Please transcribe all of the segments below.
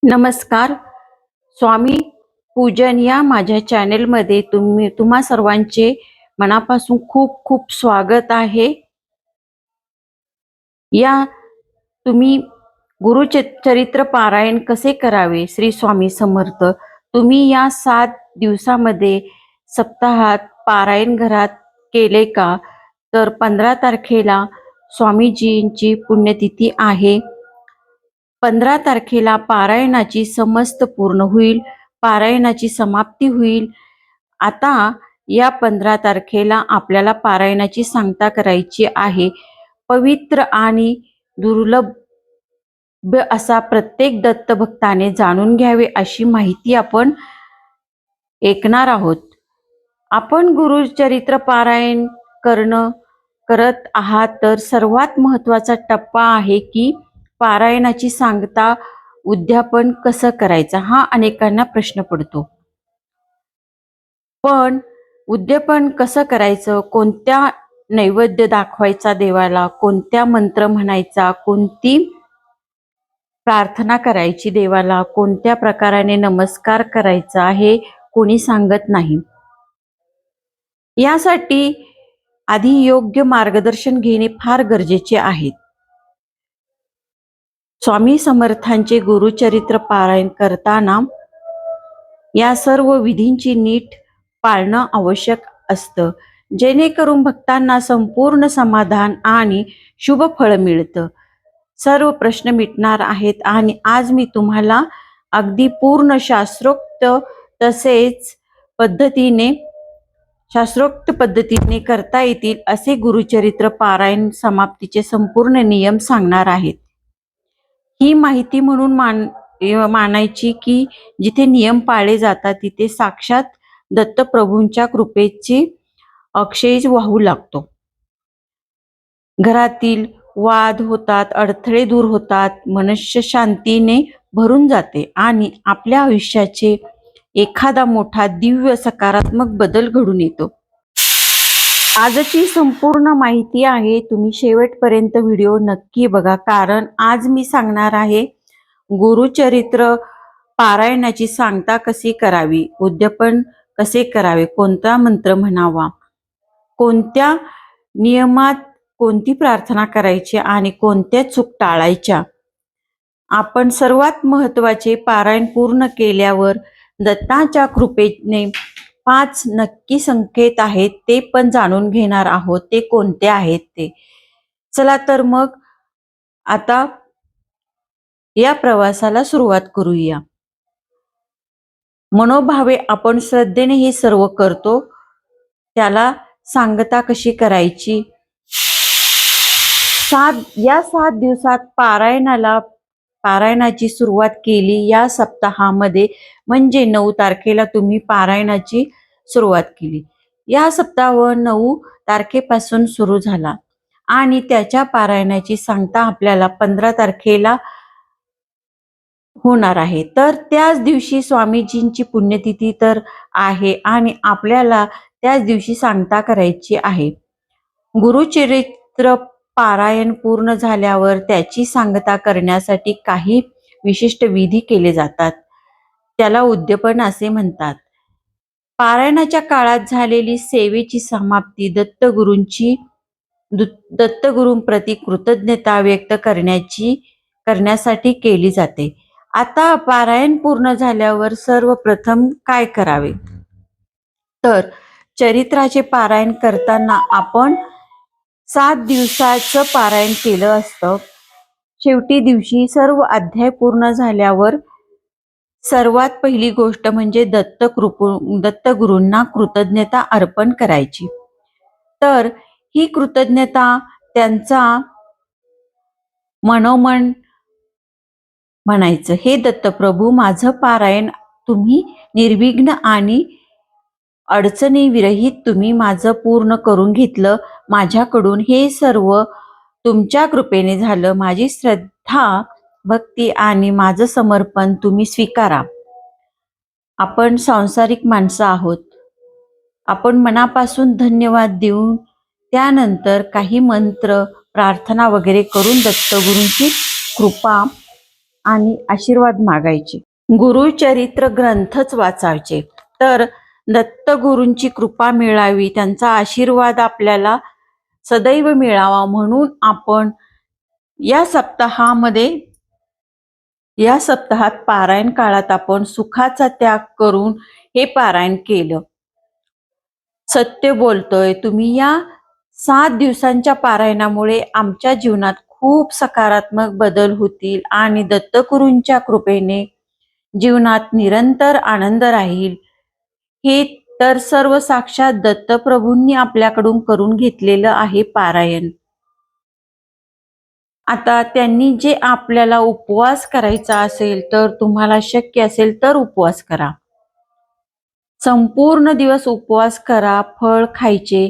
नमस्कार. स्वामी पूजन या माझ्या चॅनेलमध्ये तुम्हा सर्वांचे मनापासून खूप खूप स्वागत आहे. या तुम्ही गुरुचरित्र पारायण कसे करावे श्री स्वामी समर्थ, तुम्ही या 7 दिवसामध्ये सप्ताहात पारायण घरात केले का? तर 15 तारखेला स्वामीजींची पुण्यतिथी आहे. 15 तारखेला पारायणाची समस्त पूर्ण होईल, पारायणाची समाप्ती होईल. आता या 15 तारखेला आपल्याला पारायणाची सांगता करायची आहे. पवित्र आणि दुर्लभ असा प्रत्येक दत्तभक्ताने जाणून घ्यावे अशी माहिती आपण ऐकणार आहोत. आपण गुरुचरित्र पारायण करत आहात तर सर्वात महत्त्वाचा टप्पा आहे की पारायणाची सांगता उद्यापन कसं करायचं, हा अनेकांना प्रश्न पडतो. पण उद्यापन कसं करायचं, कोणत्या नैवेद्य दाखवायचा देवाला, कोणत्या मंत्र म्हणायचा, कोणती प्रार्थना करायची देवाला, कोणत्या प्रकाराने नमस्कार करायचा, हे कोणी सांगत नाही. यासाठी आधी योग्य मार्गदर्शन घेणे फार गरजेचे आहे. स्वामी समर्थांचे गुरुचरित्र पारायण करताना या सर्व विधींची नीट पाळणं आवश्यक असतं, जेणेकरून भक्तांना संपूर्ण समाधान आणि शुभ फळ मिळतं. सर्व प्रश्न मिटणार आहेत आणि आज मी तुम्हाला अगदी पूर्ण शास्त्रोक्त पद्धतीने करता येतील असे गुरुचरित्र पारायण समाप्तीचे संपूर्ण नियम सांगणार आहेत. ही माहिती म्हणून मानायची की जिथे नियम पाळले जातात तिथे साक्षात दत्तप्रभूंच्या कृपेची अक्षय वाहू लागतो. घरातील वाद होतात, अडथळे दूर होतात, मनुष्य शांतीने भरून जाते आणि आपल्या आयुष्याचे एखादा मोठा दिव्य सकारात्मक बदल घडून येतो. आजची संपूर्ण माहिती आहे, तुम्ही शेवटपर्यंत व्हिडिओ नक्की बघा, कारण आज मी सांगणार आहे गुरुचरित्र पारायणाची सांगता कशी करावी, उद्यापन कसे करावे, कोणता मंत्र म्हणावा, कोणत्या नियमात कोणती प्रार्थना करायची आणि कोणत्या चूक टाळायच्या. आपण सर्वात महत्त्वाचे, पारायण पूर्ण केल्यावर दत्ताच्या कृपेने 5 नक्की संकेत आहेत, ते पण जाणून घेणार आहोत. ते कोणते आहेत ते? चला तर मग आता या प्रवासाला सुरुवात करूया. मनोभावे आपण श्रद्धेने हे सर्व करतो, त्याला सांगता कशी करायची. या 7 दिवसात पारायणाची सुरुवात केली. या सप्ताहामध्ये म्हणजे 9 तारखेला तुम्ही पारायणाची सुरुवात केली. या सप्ताह 9 तारखेपासून सुरू झाला आणि त्याच्या पारायणाची सांगता आपल्याला 15 तारखेला होणार आहे. तर त्याच दिवशी स्वामीजींची पुण्यतिथी तर आहे आणि आपल्याला त्याच दिवशी सांगता करायची आहे. गुरुचरित्र पारायण पूर्ण झाल्यावर त्याची सांगता करण्यासाठी काही विशिष्ट विधी केले जातात, त्याला उद्यापन असे म्हणतात. पारायणाच्या काळात झालेली सेवेची समाप्ती दत्तगुरूंप्रती कृतज्ञता व्यक्त करण्यासाठी केली जाते. आता पारायण पूर्ण झाल्यावर सर्वप्रथम काय करावे, तर चरित्राचे पारायण करताना आपण 7 दिवसाचं पारायण केलं असतं. शेवटी दिवशी सर्व अध्याय पूर्ण झाल्यावर सर्वात पहिली गोष्ट म्हणजे दत्तगुरूंना कृतज्ञता अर्पण करायची. तर ही कृतज्ञता त्यांचा मनोमन म्हणायचं, हे दत्तप्रभू, माझं पारायण तुम्ही निर्विघ्न आणि अडचणी विरहित तुम्ही माझं पूर्ण करून घेतलं. माझ्याकडून हे सर्व तुमच्या कृपेने झालं. माझी श्रद्धा, भक्ती आणि माझं समर्पण तुम्ही स्वीकारा. आपण सांसारिक माणसं आहोत, आपण मनापासून धन्यवाद देऊन त्यानंतर काही मंत्र प्रार्थना वगैरे करून दत्तगुरूंची कृपा आणि आशीर्वाद मागायचे. गुरुचरित्र ग्रंथच वाचायचे. तर दत्तगुरूंची कृपा मिळावी, त्यांचा आशीर्वाद आपल्याला सदैव मिळावा म्हणून आपण या सप्ताहामध्ये या सप्ताहात पारायण काळात आपण सुखाचा त्याग करून हे पारायण केलं. सत्य बोलतोय तुम्ही या 7 दिवसांच्या पारायणामुळे आमच्या जीवनात खूप सकारात्मक बदल होतील आणि दत्तगुरूंच्या कृपेने जीवनात निरंतर आनंद राहील. हे तर सर्व साक्षात दत्तप्रभूंनी आपल्याकडून करून घेतलेलं आहे पारायण. आता त्यांनी जे आपल्याला उपवास करायचा असेल तर तुम्हाला शक्य असेल तर उपवास करा. संपूर्ण दिवस उपवास करा, फळ खायचे,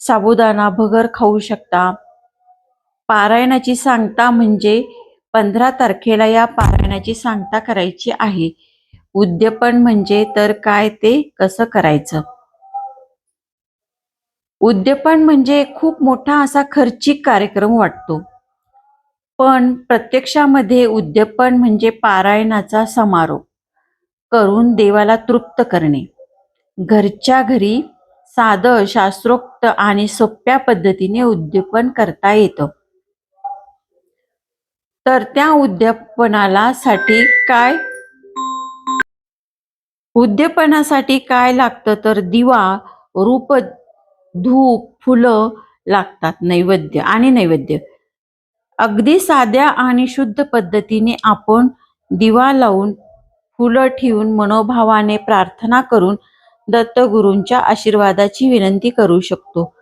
साबुदाणा भगर खाऊ शकता. पारायणाची सांगता म्हणजे 15 तारखेला या पारायणाची सांगता करायची आहे. उद्यापन म्हणजे तर काय ते कसं करायचं. उद्यापन म्हणजे खूप मोठा असा खर्चिक कार्यक्रम वाटतो, पण प्रत्यक्षामध्ये उद्यापन म्हणजे पारायणाचा समारोप करून देवाला तृप्त करणे. घरच्या घरी साधं शास्त्रोक्त आणि सोप्या पद्धतीने उद्यापन करता येतं. तर त्या उद्यापनासाठी काय लागतं तर दिवा, रूप, धूप, फुलं लागतात, नैवेद्य. अगदी साध्या आणि शुद्ध पद्धतीने आपण दिवा लावून फुलं ठेवून मनोभावाने प्रार्थना करून दत्तगुरूंच्या आशीर्वादाची विनंती करू शकतो.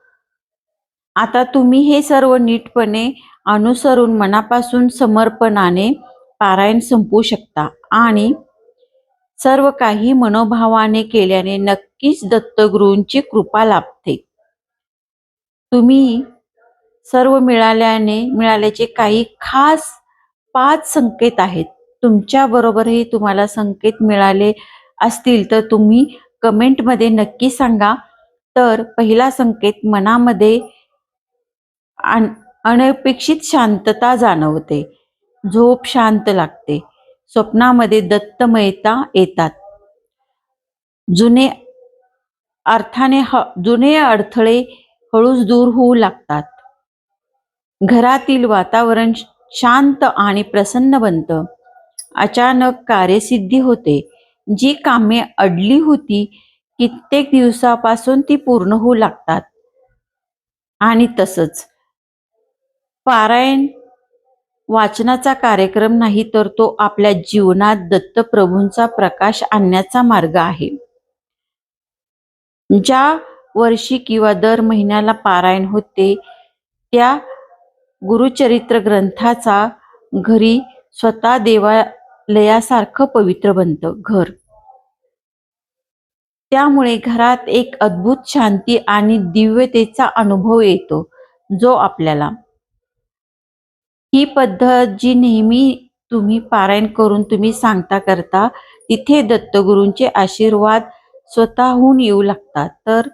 आता तुम्ही हे सर्व नीटपणे अनुसरून मनापासून समर्पणाने पारायण संपवू शकता आणि सर्व काही मनोभावाने केल्याने नक्कीच दत्तगुरूंची कृपा लाभते. तुम्ही सर्व मिळाल्याचे काही खास 5 संकेत आहेत. तुमच्या बरोबरही तुम्हाला संकेत मिळाले असतील तर तुम्ही कमेंटमध्ये नक्की सांगा. तर पहिला संकेत, मनामध्ये अनपेक्षित शांतता जाणवते, झोप शांत लागते, स्वप्नामध्ये दत्तमयता येतात, जुने अडथळे हळूच दूर होऊ लागतात, घरातील वातावरण शांत आणि प्रसन्न बनतं, अचानक कार्यसिद्धी होते, जी कामे अडली होती कित्येक दिवसापासून ती पूर्ण होऊ लागतात. आणि तसंच पारायण वाचनाचा कार्यक्रम नाही तर तो आपल्या जीवनात दत्तप्रभूंचा प्रकाश आणण्याचा मार्ग आहे. ज्या वर्षी किंवा दर महिन्याला पारायण होते त्या गुरुचरित्र ग्रंथाचा घरी स्वतः देवालयासारखं पवित्र बनतं घर. त्यामुळे घरात एक अद्भुत शांती आणि दिव्यतेचा अनुभव येतो, जो आपल्याला ही पद्धत जी नेहमी तुम्ही पारायण करून तुम्ही सांगता करता तिथे दत्तगुरूंचे आशीर्वाद स्वतःहून येऊ लागतात. तर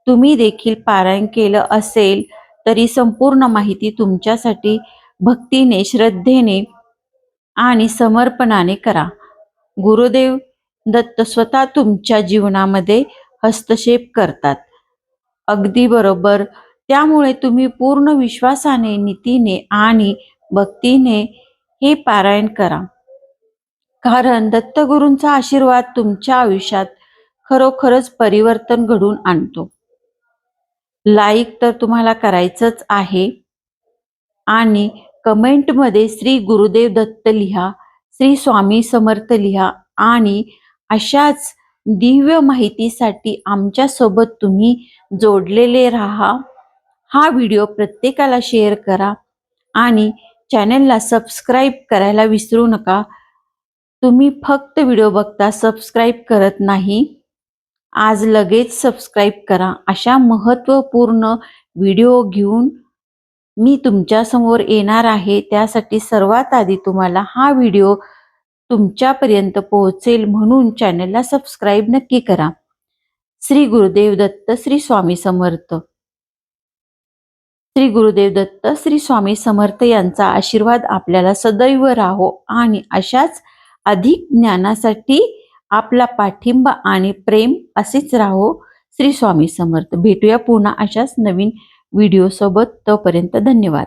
तुम्ही देखील पारायण केलं असेल तरी संपूर्ण माहिती तुमच्यासाठी भक्तीने, श्रद्धेने आणि समर्पणाने करा. गुरुदेव दत्त स्वतः तुमच्या जीवनामध्ये हस्तक्षेप करतात. अगदी बरोबर. त्यामुळे तुम्ही पूर्ण विश्वासाने, नीतीने आणि भक्तीने हे पारायण करा. कारण दत्तगुरूंचा आशीर्वाद तुमच्या आयुष्यात खरोखरच परिवर्तन घडवून आणतो. लाईक तर तुम्हाला करायचंच आहे आणि कमेंटमध्ये श्री गुरुदेव दत्त लिहा, श्री स्वामी समर्थ लिहा आणि अशाच दिव्य माहितीसाठी आमच्या सोबत तुम्ही जोडलेले राहा. हा व्हिडिओ प्रत्येकाला शेअर करा आणि चॅनलला सबस्क्राईब करायला विसरू नका. तुम्ही फक्त व्हिडिओ बघता, सबस्क्राईब करत नाही. आज लगेच सबस्क्राईब करा. अशा महत्त्वपूर्ण व्हिडिओ घेऊन मी तुमच्या समोर येणार आहे. त्यासाठी सर्वात आधी तुम्हाला हा व्हिडिओ तुमच्यापर्यंत पोहोचेल म्हणून चॅनलला सबस्क्राईब नक्की करा. श्री गुरुदेव दत्त, श्री स्वामी समर्थ. श्री गुरुदेव दत्त, श्री स्वामी समर्थ यांचा आशीर्वाद आपल्याला सदैव राहो आणि अशाच अधिक ज्ञानासाठी आपला पाठिंबा आणि प्रेम असेच राहो. श्री स्वामी समर्थ. भेटूया पुन्हा अशाच नवीन व्हिडिओ सोबत. तोपर्यंत धन्यवाद.